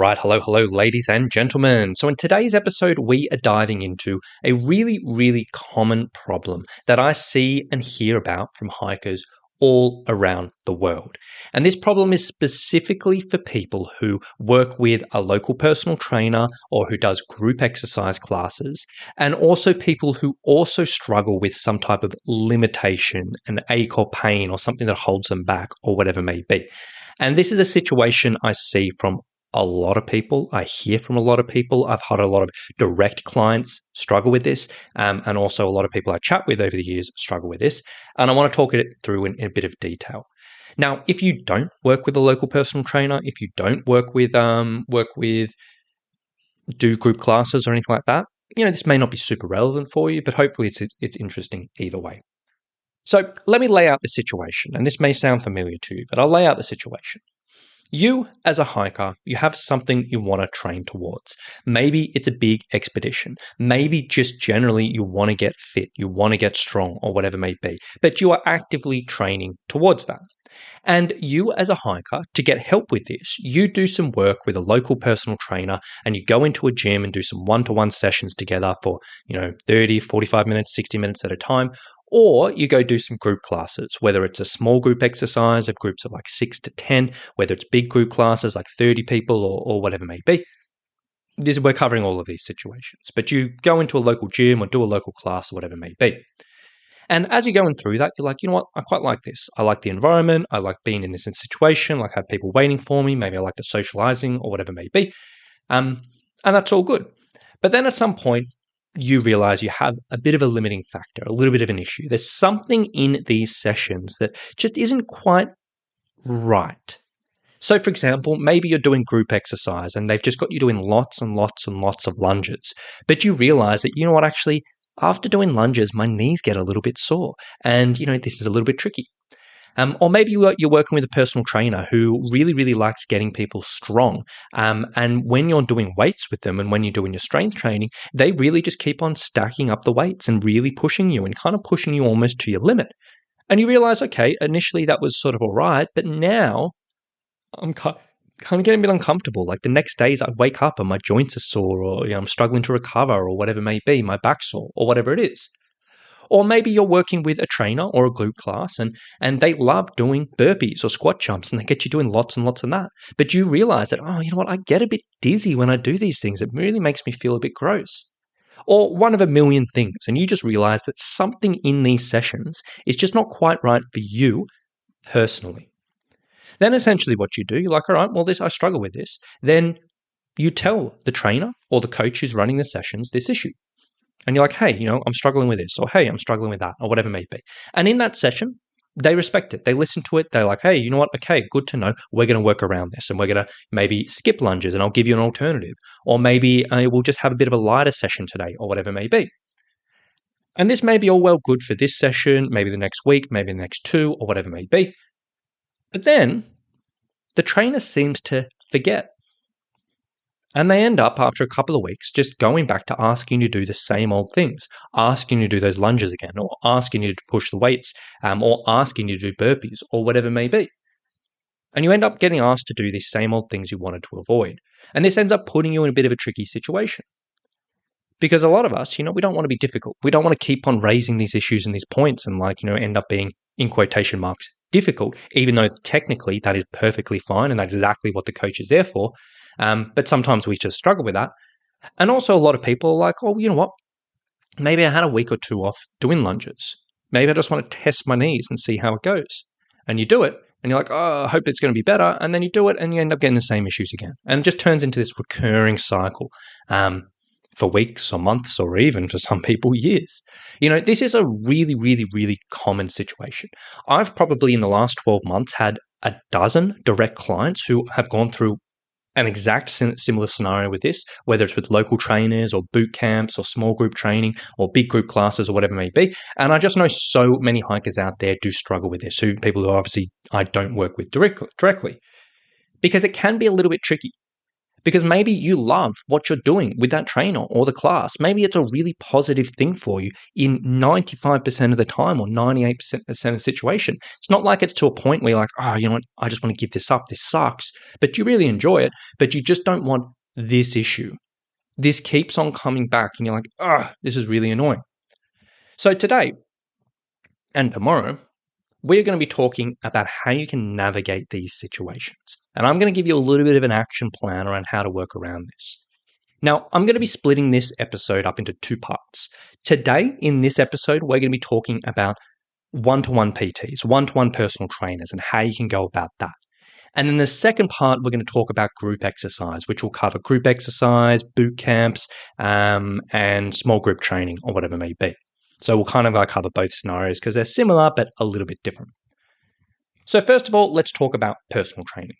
Right, hello, ladies and gentlemen. So in today's episode, we are diving into a really common problem that I see and hear about from hikers all around the world. And this problem is specifically for people who work with a local personal trainer or who does group exercise classes, and also people who also struggle with some type of limitation, an ache or pain or something that holds them back or whatever may be. And this is a situation I see from a lot of people. I hear from a lot of people. I've had a lot of direct clients struggle with this, and also a lot of people I chat with over the years struggle with this. And I want to talk it through in a bit of detail. Now, if you don't work with a local personal trainer, if you don't work with do group classes or anything like that, this may not be super relevant for you, but hopefully it's interesting either way. So let me lay out the situation, and this may sound familiar to you, but I'll lay out the situation. You, as a hiker, you have something you want to train towards. Maybe it's a big expedition. Maybe just generally you want to get fit, you want to get strong, or whatever it may be, but you are actively training towards that. And you, as a hiker, to get help with this, you do some work with a local personal trainer and you go into a gym and do some one-to-one sessions together for, 30, 45 minutes, 60 minutes at a time. Or you go do some group classes, whether it's a small group exercise of groups of like 6 to 10, whether it's big group classes like 30 people or whatever it may be. We're covering all of these situations. But you go into a local gym or do a local class or whatever it may be. And as you're going through that, you're like, you know what, I quite like this. I like the environment. I like being in this situation. Like I have people waiting for me. Maybe I like the socializing or whatever it may be. And that's all good. But then at some point, you realize you have a bit of a limiting factor, a little bit of an issue. There's something in these sessions that just isn't quite right. So, for example, maybe you're doing group exercise and they've just got you doing lots and lots and lots of lunges. But you realize that, you know what, actually, after doing lunges, my knees get a little bit sore. And, this is a little bit tricky. Or maybe you're working with a personal trainer who really likes getting people strong. And when you're doing weights with them and when you're doing your strength training, they really just keep on stacking up the weights and really pushing you and kind of pushing you almost to your limit. And you realize, okay, initially that was sort of all right, but now I'm kind of getting a bit uncomfortable. Like the next days I wake up and my joints are sore or I'm struggling to recover or whatever it may be, my back's sore or whatever it is. Or maybe you're working with a trainer or a group class and they love doing burpees or squat jumps and they get you doing lots and lots of that. But you realize that, you know what, I get a bit dizzy when I do these things. It really makes me feel a bit gross. Or one of a million things. And you just realize that something in these sessions is just not quite right for you personally. Then essentially what you do, you're like, all right, well, I struggle with this. Then you tell the trainer or the coach who's running the sessions this issue. And you're like, hey, I'm struggling with this, or hey, I'm struggling with that, or whatever it may be. And in that session, they respect it. They listen to it. They're like, hey, you know what? Okay, good to know. We're going to work around this and we're going to maybe skip lunges and I'll give you an alternative. Or maybe we'll just have a bit of a lighter session today, or whatever it may be. And this may be all well good for this session, maybe the next week, maybe the next two, or whatever it may be. But then the trainer seems to forget. And they end up, after a couple of weeks, just going back to asking you to do the same old things, asking you to do those lunges again, or asking you to push the weights, or asking you to do burpees, or whatever it may be. And you end up getting asked to do these same old things you wanted to avoid. And this ends up putting you in a bit of a tricky situation. Because a lot of us, we don't want to be difficult. We don't want to keep on raising these issues and these points and end up being, in quotation marks, difficult, even though technically that is perfectly fine and that's exactly what the coach is there for. But sometimes we just struggle with that. And also a lot of people are like, oh, you know what? Maybe I had a week or two off doing lunges. Maybe I just want to test my knees and see how it goes. And you do it and you're like, oh, I hope it's going to be better. And then you do it and you end up getting the same issues again. And it just turns into this recurring cycle for weeks or months or even for some people years. This is a really common situation. I've probably in the last 12 months had a dozen direct clients who have gone through an exact similar scenario with this, whether it's with local trainers or boot camps or small group training or big group classes or whatever it may be. And I just know so many hikers out there do struggle with this, people who obviously I don't work with directly, because it can be a little bit tricky. because maybe you love what you're doing with that trainer or the class. Maybe it's a really positive thing for you in 95% of the time or 98% of the situation. It's not like it's to a point where you're like, oh, you know what, I just want to give this up. This sucks. But you really enjoy it, but you just don't want this issue. This keeps on coming back and you're like, oh, this is really annoying. So today and tomorrow, we're going to be talking about how you can navigate these situations. And I'm going to give you a little bit of an action plan around how to work around this. Now, I'm going to be splitting this episode up into two parts. Today, in this episode, we're going to be talking about one-to-one PTs, one-to-one personal trainers, and how you can go about that. And then the second part, we're going to talk about group exercise, which will cover group exercise, boot camps, and small group training or whatever it may be. So we'll kind of cover both scenarios because they're similar but a little bit different. So first of all, let's talk about personal training.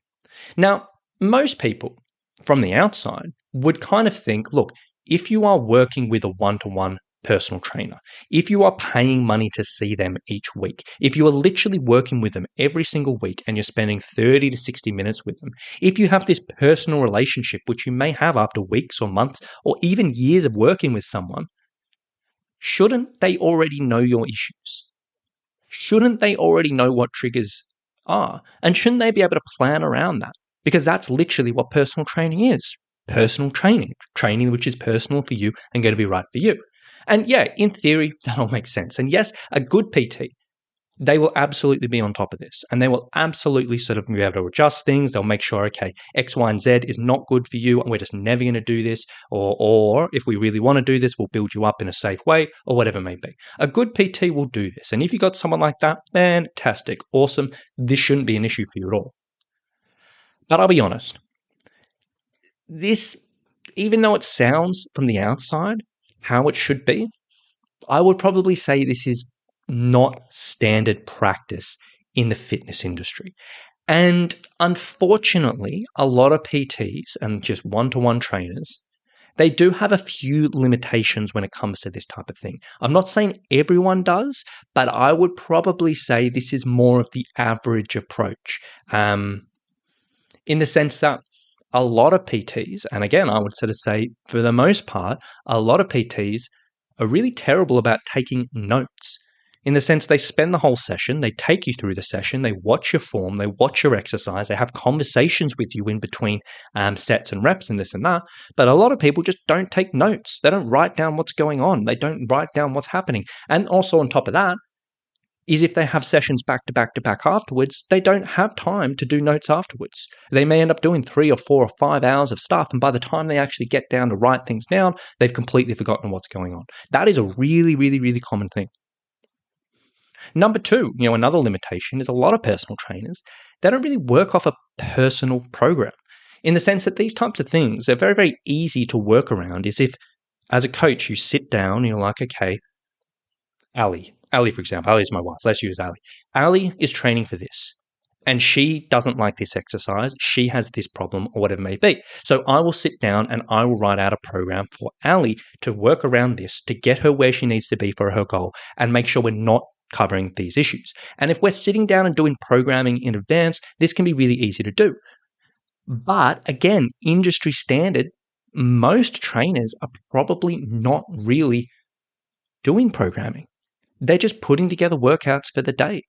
Now, most people from the outside would kind of think, look, if you are working with a one-to-one personal trainer, if you are paying money to see them each week, if you are literally working with them every single week and you're spending 30 to 60 minutes with them, if you have this personal relationship, which you may have after weeks or months or even years of working with someone, shouldn't they already know your issues? Shouldn't they already know what triggers are? And shouldn't they be able to plan around that? Because that's literally what personal training is. Personal training which is personal for you and going to be right for you. And yeah, in theory, that all makes sense. And yes, a good PT, they will absolutely be on top of this and they will absolutely sort of be able to adjust things. They'll make sure, okay, X, Y, and Z is not good for you and we're just never going to do this. Or if we really want to do this, we'll build you up in a safe way or whatever it may be. A good PT will do this. And if you got someone like that, fantastic, awesome. This shouldn't be an issue for you at all. But I'll be honest, this, even though it sounds from the outside how it should be, I would probably say this is not standard practice in the fitness industry. And unfortunately, a lot of PTs and just one-to-one trainers, they do have a few limitations when it comes to this type of thing. I'm not saying everyone does, but I would probably say this is more of the average approach. In the sense that a lot of PTs, and again, I would sort of say for the most part, a lot of PTs are really terrible about taking notes. In the sense they spend the whole session, they take you through the session, they watch your form, they watch your exercise, they have conversations with you in between sets and reps and this and that. But a lot of people just don't take notes. They don't write down what's going on. They don't write down what's happening. And also on top of that, is if they have sessions back to back to back afterwards, they don't have time to do notes afterwards. They may end up doing 3 or 4 or 5 hours of stuff, and by the time they actually get down to write things down, they've completely forgotten what's going on. That is a really, really, really common thing. Number two, another limitation is a lot of personal trainers, they don't really work off a personal program in the sense that these types of things are very, very easy to work around. Is if, as a coach, you sit down and you're like, okay, Ali, for example, Ali is my wife. Let's use Ali. Ali is training for this, and she doesn't like this exercise. She has this problem or whatever it may be. So I will sit down and I will write out a program for Ali to work around this, to get her where she needs to be for her goal and make sure we're not covering these issues. And if we're sitting down and doing programming in advance, this can be really easy to do. But again, industry standard, most trainers are probably not really doing programming. They're just putting together workouts for the day.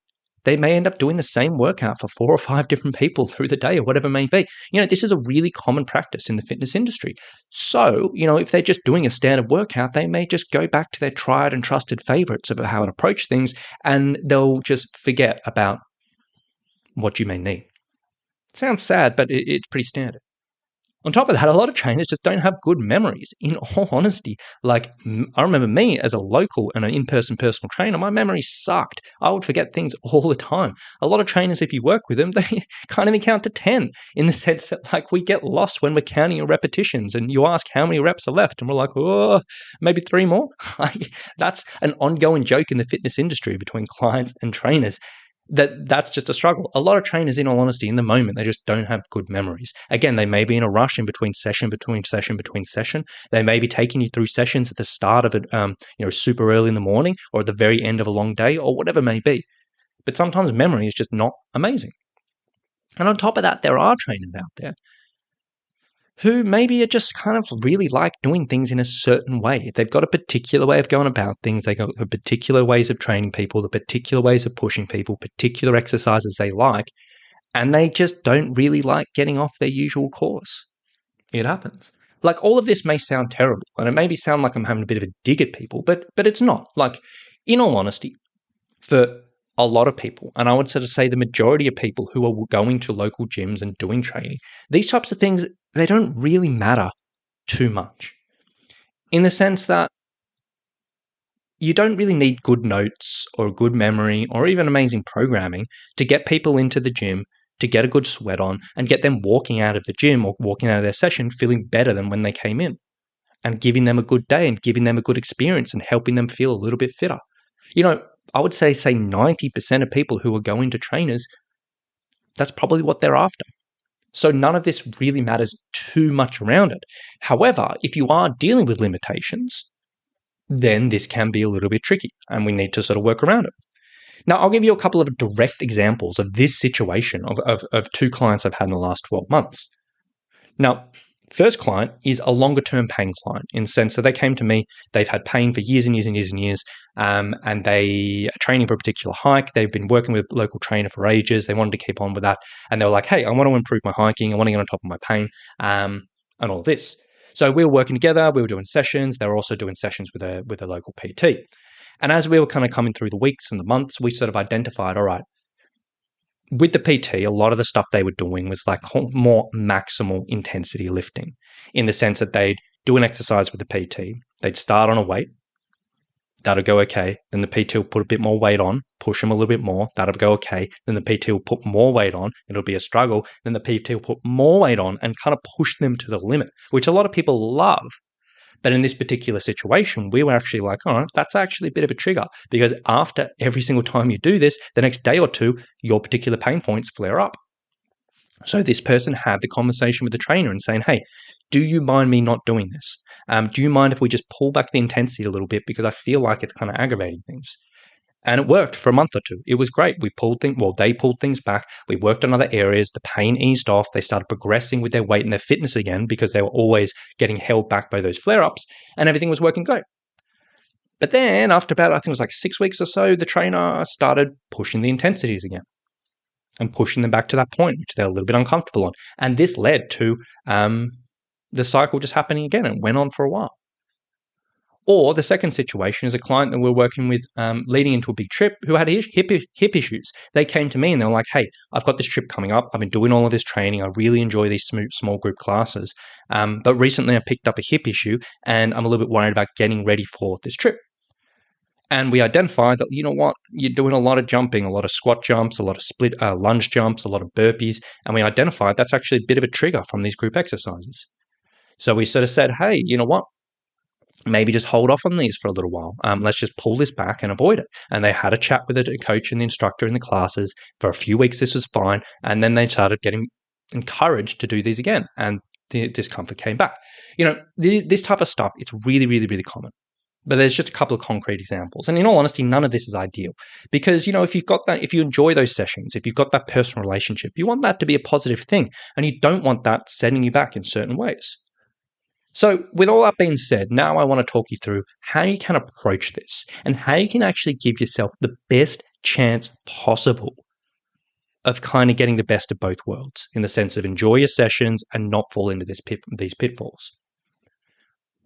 They may end up doing the same workout for 4 or 5 different people through the day or whatever it may be. This is a really common practice in the fitness industry. So, if they're just doing a standard workout, they may just go back to their tried and trusted favorites of how to approach things, and they'll just forget about what you may need. It sounds sad, but it's pretty standard. On top of that, a lot of trainers just don't have good memories, in all honesty. Like, I remember me as a local and an in-person personal trainer, my memory sucked. I would forget things all the time. A lot of trainers, if you work with them, they can't even count to 10 in the sense that, we get lost when we're counting your repetitions and you ask how many reps are left and we're like, oh, maybe 3 more. That's an ongoing joke in the fitness industry between clients and trainers. That's just a struggle. A lot of trainers, in all honesty, in the moment, they just don't have good memories. Again, they may be in a rush in between session. They may be taking you through sessions at the start of it, super early in the morning or at the very end of a long day or whatever it may be. But sometimes memory is just not amazing. And on top of that, there are trainers out there who maybe are just kind of really like doing things in a certain way. They've got a particular way of going about things. They've got particular ways of training people, the particular ways of pushing people, particular exercises they like, and they just don't really like getting off their usual course. It happens. Like, all of this may sound terrible, and it may sound like I'm having a bit of a dig at people, but it's not. Like, in all honesty, for a lot of people, and I would sort of say the majority of people who are going to local gyms and doing training, these types of things, they don't really matter too much, in the sense that you don't really need good notes or good memory or even amazing programming to get people into the gym, to get a good sweat on, and get them walking out of the gym or walking out of their session feeling better than when they came in, and giving them a good day and giving them a good experience and helping them feel a little bit fitter. I would say 90% of people who are going to trainers, that's probably what they're after. So none of this really matters too much around it. However, if you are dealing with limitations, then this can be a little bit tricky, and we need to sort of work around it. Now, I'll give you a couple of direct examples of this situation of two clients I've had in the last 12 months. Now, first client is a longer-term pain client, in the sense that they came to me, they've had pain for years and years and years and years, and they are training for a particular hike. They've been working with a local trainer for ages. They wanted to keep on with that, and they were like, hey, I want to improve my hiking. I want to get on top of my pain, and all of this. So we were working together. We were doing sessions. They were also doing sessions with a local PT. And as we were kind of coming through the weeks and the months, we sort of identified, all right, with the PT, a lot of the stuff they were doing was like more maximal intensity lifting, in the sense that they'd do an exercise with the PT. They'd start on a weight. That'll go okay. Then the PT will put a bit more weight on, push them a little bit more. That'll go okay. Then the PT will put more weight on. It'll be a struggle. Then the PT will put more weight on and kind of push them to the limit, which a lot of people love. But in this particular situation, we were actually like, oh, that's actually a bit of a trigger, because after every single time you do this, the next day or two, your particular pain points flare up. So this person had the conversation with the trainer and saying, hey, do you mind me not doing this? Do you mind if we just pull back the intensity a little bit, because I feel like it's kind of aggravating things? And it worked for a month or two. It was great. They pulled things back. We worked on other areas. The pain eased off. They started progressing with their weight and their fitness again, because they were always getting held back by those flare-ups, and everything was working great. But then after about, I think it was like 6 weeks or so, the trainer started pushing the intensities again and pushing them back to that point, which they're a little bit uncomfortable on. And this led to the cycle just happening again, and went on for a while. Or the second situation is a client that we're working with leading into a big trip, who had hip issues. They came to me and they were like, hey, I've got this trip coming up. I've been doing all of this training. I really enjoy these small group classes. But recently I picked up a hip issue, and I'm a little bit worried about getting ready for this trip. And we identified that, you know what, you're doing a lot of jumping, a lot of squat jumps, a lot of split lunge jumps, a lot of burpees. And we identified that's actually a bit of a trigger from these group exercises. So we sort of said, hey, you know what? Maybe just hold off on these for a little while. Let's just pull this back and avoid it. And they had a chat with the coach and the instructor in the classes. For a few weeks, this was fine. And then they started getting encouraged to do these again. And the discomfort came back. This type of stuff, it's really, really, really common. But there's just a couple of concrete examples. And in all honesty, none of this is ideal. Because, if you've got that, if you enjoy those sessions, if you've got that personal relationship, you want that to be a positive thing. And you don't want that setting you back in certain ways. So with all that being said, now I want to talk you through how you can approach this and how you can actually give yourself the best chance possible of kind of getting the best of both worlds, in the sense of enjoy your sessions and not fall into these pitfalls.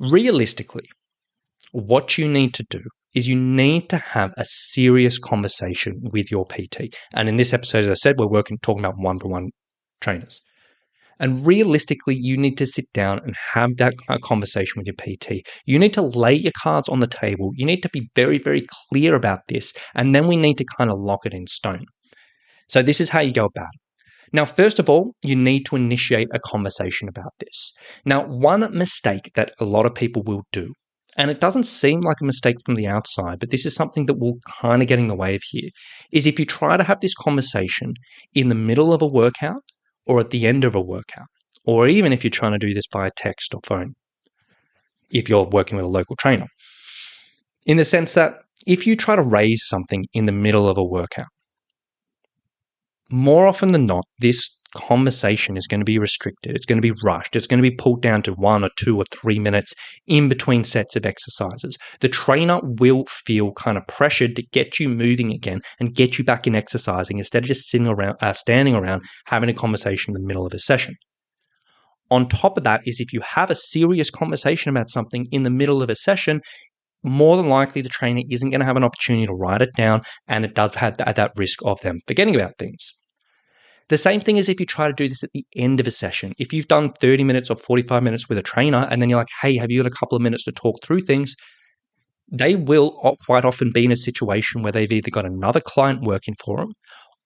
Realistically, what you need to do is you need to have a serious conversation with your PT. And in this episode, as I said, we're talking about one-to-one trainers. And realistically, you need to sit down and have that conversation with your PT. You need to lay your cards on the table. You need to be very, very clear about this. And then we need to kind of lock it in stone. So this is how you go about it. Now, first of all, you need to initiate a conversation about this. Now, one mistake that a lot of people will do, and it doesn't seem like a mistake from the outside, but this is something that will kind of get in the way of here, is if you try to have this conversation in the middle of a workout, or at the end of a workout, or even if you're trying to do this via text or phone, if you're working with a local trainer. In the sense that if you try to raise something in the middle of a workout, more often than not, this conversation is going to be restricted. It's going to be rushed. It's going to be pulled down to 1 or 2 or 3 minutes in between sets of exercises. The trainer will feel kind of pressured to get you moving again and get you back in exercising instead of just standing around having a conversation in the middle of a session. On top of that is if you have a serious conversation about something in the middle of a session, more than likely the trainer isn't going to have an opportunity to write it down, and it does have that risk of them forgetting about things. The same thing as if you try to do this at the end of a session. If you've done 30 minutes or 45 minutes with a trainer and then you're like, hey, have you got a couple of minutes to talk through things? They will quite often be in a situation where they've either got another client working for them,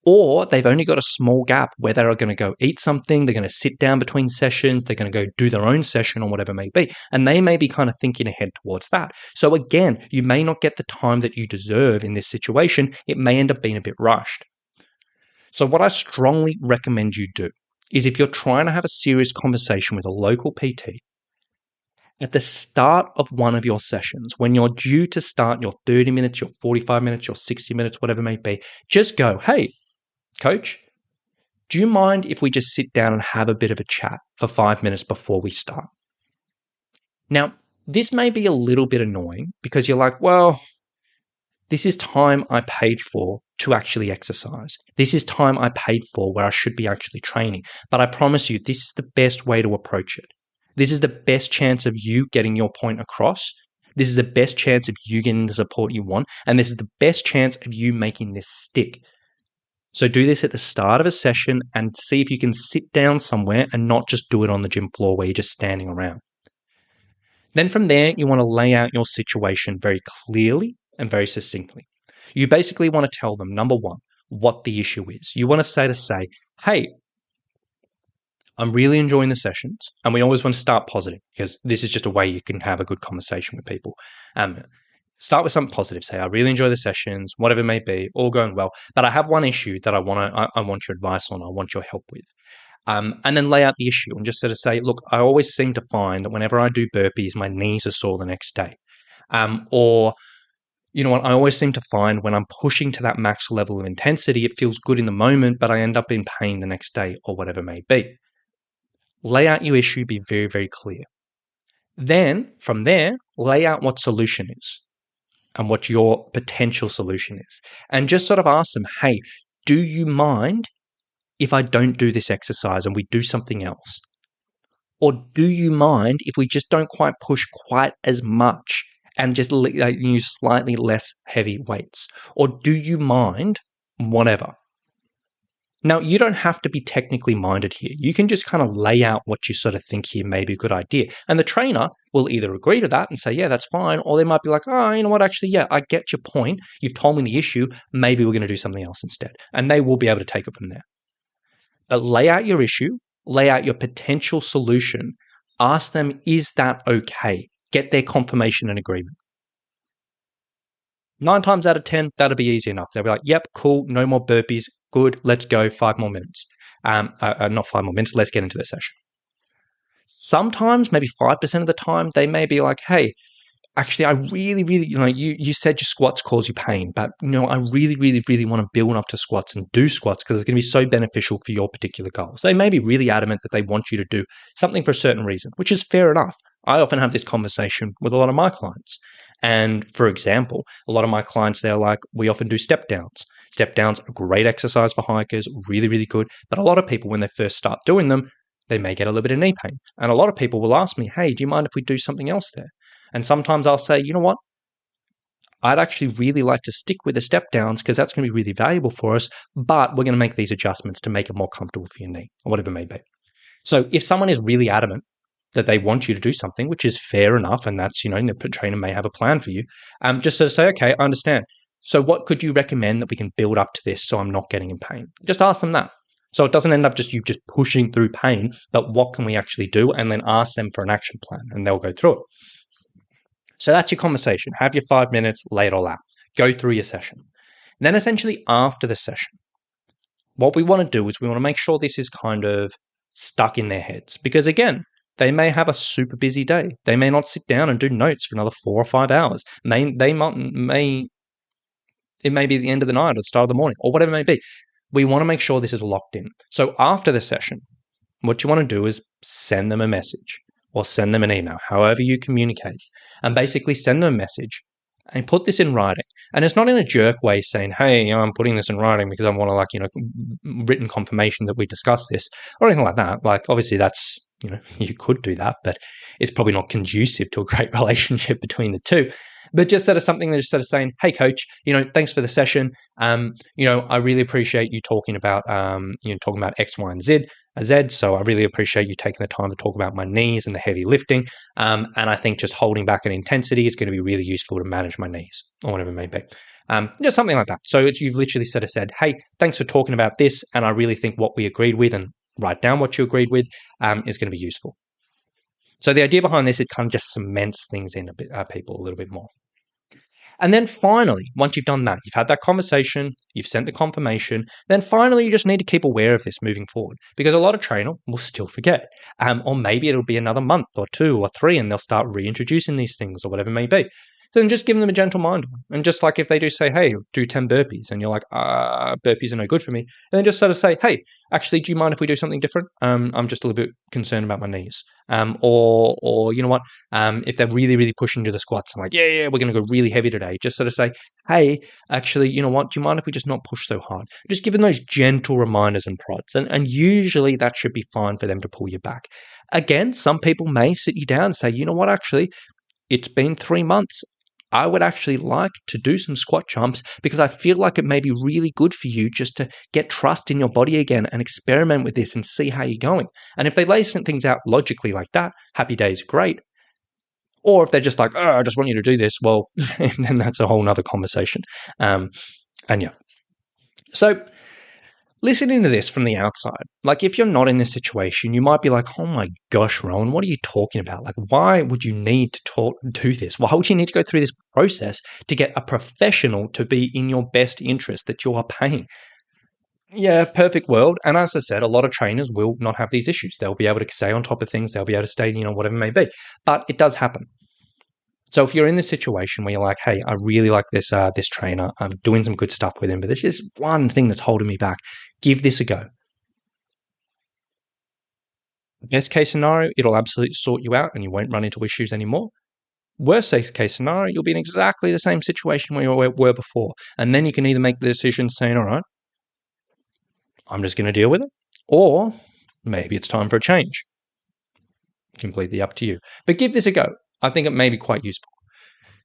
or they've only got a small gap where they're going to go eat something, they're going to sit down between sessions, they're going to go do their own session or whatever it may be. And they may be kind of thinking ahead towards that. So again, you may not get the time that you deserve in this situation. It may end up being a bit rushed. So what I strongly recommend you do is if you're trying to have a serious conversation with a local PT, at the start of one of your sessions, when you're due to start your 30 minutes, your 45 minutes, your 60 minutes, whatever it may be, just go, hey, coach, do you mind if we just sit down and have a bit of a chat for 5 minutes before we start? Now, this may be a little bit annoying because you're like, well, this is time I paid for to actually exercise. This is time I paid for where I should be actually training. But I promise you, this is the best way to approach it. This is the best chance of you getting your point across. This is the best chance of you getting the support you want. And this is the best chance of you making this stick. So do this at the start of a session and see if you can sit down somewhere and not just do it on the gym floor where you're just standing around. Then from there, you want to lay out your situation very clearly and very succinctly. You basically want to tell them, number one, what the issue is. You want to say, hey, I'm really enjoying the sessions. And we always want to start positive because this is just a way you can have a good conversation with people. Start with something positive. Say, I really enjoy the sessions, whatever it may be, all going well. But I have one issue that I want your advice on, I want your help with. And then lay out the issue and just sort of say, look, I always seem to find that whenever I do burpees, my knees are sore the next day. Or, you know what, I always seem to find when I'm pushing to that max level of intensity, it feels good in the moment, but I end up in pain the next day or whatever it may be. Lay out your issue, be very, very clear. Then from there, lay out what solution is and what your potential solution is. And just sort of ask them, hey, do you mind if I don't do this exercise and we do something else? Or do you mind if we just don't quite push quite as much and just use slightly less heavy weights? Or do you mind whatever? Now, you don't have to be technically minded here. You can just kind of lay out what you sort of think here may be a good idea. And the trainer will either agree to that and say, yeah, that's fine. Or they might be like, oh, you know what, actually, yeah, I get your point. You've told me the issue. Maybe we're going to do something else instead. And they will be able to take it from there. But lay out your issue, lay out your potential solution. Ask them, is that okay? Get their confirmation and agreement. 9 times out of 10, that'll be easy enough. They'll be like, yep, cool, no more burpees, good, let's go, 5 more minutes. Not 5 more minutes, let's get into the session. Sometimes, maybe 5% of the time, they may be like, hey, actually, I really, you said your squats cause you pain, but I really, really want to build up to squats and do squats because it's going to be so beneficial for your particular goals. They may be really adamant that they want you to do something for a certain reason, which is fair enough. I often have this conversation with a lot of my clients. And for example, a lot of my clients, they're like, we often do step downs. Step downs are a great exercise for hikers, really, really good. But a lot of people, when they first start doing them, they may get a little bit of knee pain. And a lot of people will ask me, hey, do you mind if we do something else there? And sometimes I'll say, you know what? I'd actually really like to stick with the step downs because that's going to be really valuable for us, but we're going to make these adjustments to make it more comfortable for your knee or whatever it may be. So if someone is really adamant that they want you to do something, which is fair enough, and that's, the trainer may have a plan for you, just to say, okay, I understand. So what could you recommend that we can build up to this so I'm not getting in pain? Just ask them that. So it doesn't end up just you just pushing through pain, but what can we actually do? And then ask them for an action plan and they'll go through it. So that's your conversation. Have your 5 minutes, lay it all out. Go through your session. And then essentially after the session, what we want to do is we want to make sure this is kind of stuck in their heads. Because again, they may have a super busy day. They may not sit down and do notes for another 4 or 5 hours. It may be the end of the night or the start of the morning or whatever it may be. we want to make sure this is locked in. So after the session, what you want to do is send them a message or send them an email, however you communicate, and basically send them a message and put this in writing. And it's not in a jerk way saying, hey, I'm putting this in writing because I want to written confirmation that we discussed this or anything like that. Like, obviously that's, you could do that, but it's probably not conducive to a great relationship between the two. But just sort of something that is sort of saying, hey, coach, thanks for the session. I really appreciate you talking about, talking about X, Y, and Z. So I really appreciate you taking the time to talk about my knees and the heavy lifting. And I think just holding back an intensity is going to be really useful to manage my knees or whatever it may be. Just something like that. So you've literally sort of said, hey, thanks for talking about this. And I really think what we agreed with, and write down what you agreed with, is going to be useful. So the idea behind this, it kind of just cements things in people a little bit more. And then finally, once you've done that, you've had that conversation, you've sent the confirmation, then finally you just need to keep aware of this moving forward, because a lot of trainers will still forget. Or maybe it'll be another month or 2 or 3 and they'll start reintroducing these things or whatever it may be. So then just give them a gentle reminder. And just like if they do say, hey, do 10 burpees, and you're like, burpees are no good for me. And then just sort of say, hey, actually, do you mind if we do something different? I'm just a little bit concerned about my knees. Or you know what? If they're really, really pushing to the squats, and like, yeah, we're going to go really heavy today. Just sort of say, hey, actually, you know what? Do you mind if we just not push so hard? Just give them those gentle reminders and prods. And usually that should be fine for them to pull you back. Again, some people may sit you down and say, you know what? Actually, it's been 3 months. I would actually like to do some squat jumps because I feel like it may be really good for you just to get trust in your body again and experiment with this and see how you're going. And if they lay some things out logically like that, happy days, great. Or if they're just like, I just want you to do this, well, then that's a whole nother conversation. So listening to this from the outside, like if you're not in this situation, you might be like, oh my gosh, Rowan, what are you talking about? Like, why would you need to do this? Why would you need to go through this process to get a professional to be in your best interest that you are paying? Yeah, perfect world. And as I said, a lot of trainers will not have these issues. They'll be able to stay on top of things. They'll be able to stay, whatever it may be. But it does happen. So if you're in this situation where you're like, hey, I really like this trainer, I'm doing some good stuff with him, but there's just one thing that's holding me back, give this a go. Best case scenario, it'll absolutely sort you out and you won't run into issues anymore. Worst case scenario, you'll be in exactly the same situation where you were before. And then you can either make the decision saying, all right, I'm just going to deal with it, or maybe it's time for a change. Completely up to you. But give this a go. I think it may be quite useful.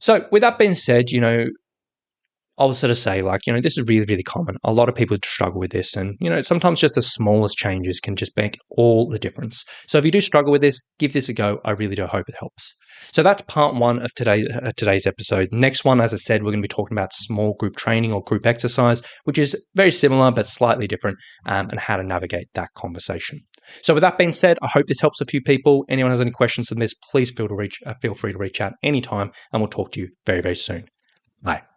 So with that being said, I'll sort of say this is really, really common. A lot of people struggle with this and, sometimes just the smallest changes can just make all the difference. So if you do struggle with this, give this a go. I really do hope it helps. So that's part 1 of today's episode. Next one, as I said, we're going to be talking about small group training or group exercise, which is very similar but slightly different, and how to navigate that conversation. So with that being said, I hope this helps a few people. Anyone has any questions on this, please feel free to reach out anytime, and we'll talk to you very, very soon. Bye.